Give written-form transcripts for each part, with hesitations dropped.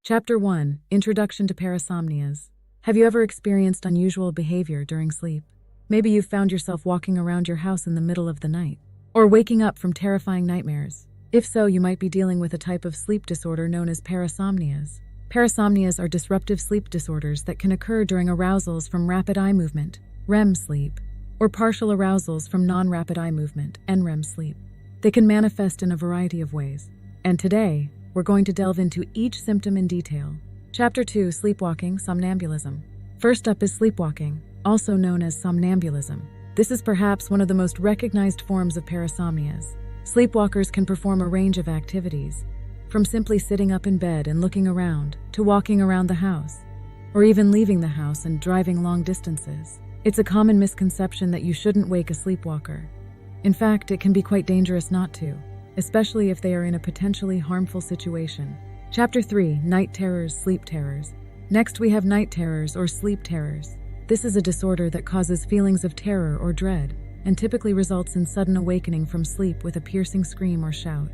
Chapter 1: Introduction to Parasomnias. Have you ever experienced unusual behavior during sleep? Maybe you've found yourself walking around your house in the middle of the night, or waking up from terrifying nightmares. If so, you might be dealing with a type of sleep disorder known as parasomnias. Parasomnias are disruptive sleep disorders that can occur during arousals from rapid eye movement, REM sleep, or partial arousals from non-rapid eye movement, NREM sleep. They can manifest in a variety of ways. And today, we're going to delve into each symptom in detail. Chapter 2: Sleepwalking, Somnambulism. First up is sleepwalking, also known as somnambulism. This is perhaps one of the most recognized forms of parasomnias. Sleepwalkers can perform a range of activities, from simply sitting up in bed and looking around, to walking around the house, or even leaving the house and driving long distances. It's a common misconception that you shouldn't wake a sleepwalker. In fact, it can be quite dangerous not to, especially if they are in a potentially harmful situation. Chapter 3: Night Terrors, Sleep Terrors. Next we have night terrors or sleep terrors. This is a disorder that causes feelings of terror or dread, and typically results in sudden awakening from sleep with a piercing scream or shout.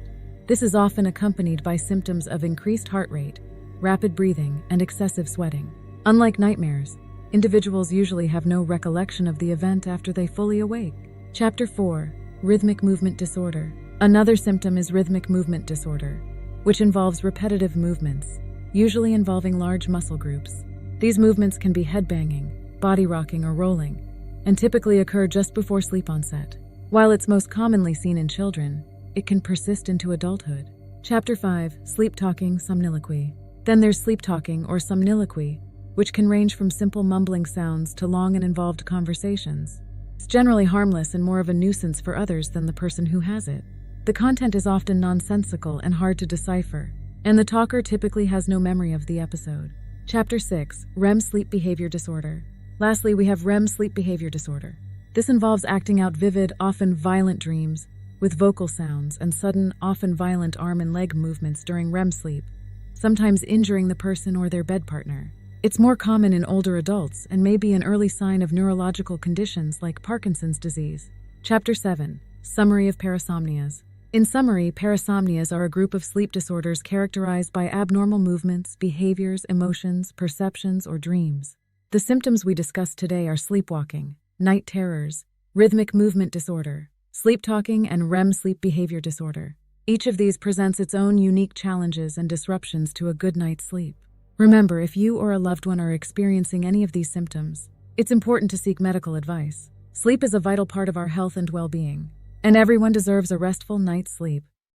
This is often accompanied by symptoms of increased heart rate, rapid breathing, and excessive sweating. Unlike nightmares, individuals usually have no recollection of the event after they fully awake. Chapter 4: Rhythmic Movement Disorder. Another symptom is rhythmic movement disorder, which involves repetitive movements, usually involving large muscle groups. These movements can be headbanging, body rocking, or rolling, and typically occur just before sleep onset. While it's most commonly seen in children, it can persist into adulthood. Chapter 5: Sleep Talking, Somniloquy. Then there's sleep talking or somniloquy, which can range from simple mumbling sounds to long and involved conversations. It's generally harmless and more of a nuisance for others than the person who has it. The content is often nonsensical and hard to decipher, and the talker typically has no memory of the episode. Chapter 6: REM Sleep Behavior Disorder. Lastly, we have REM Sleep Behavior Disorder. This involves acting out vivid, often violent dreams, with vocal sounds and sudden, often violent arm and leg movements during REM sleep, sometimes injuring the person or their bed partner. It's more common in older adults and may be an early sign of neurological conditions like Parkinson's disease. Chapter 7: Summary of Parasomnias. In summary, parasomnias are a group of sleep disorders characterized by abnormal movements, behaviors, emotions, perceptions, or dreams. The symptoms we discussed today are sleepwalking, night terrors, rhythmic movement disorder, sleep talking, and REM sleep behavior disorder. Each of these presents its own unique challenges and disruptions to a good night's sleep. Remember, if you or a loved one are experiencing any of these symptoms, it's important to seek medical advice. Sleep is a vital part of our health and well-being, and everyone deserves a restful night's sleep.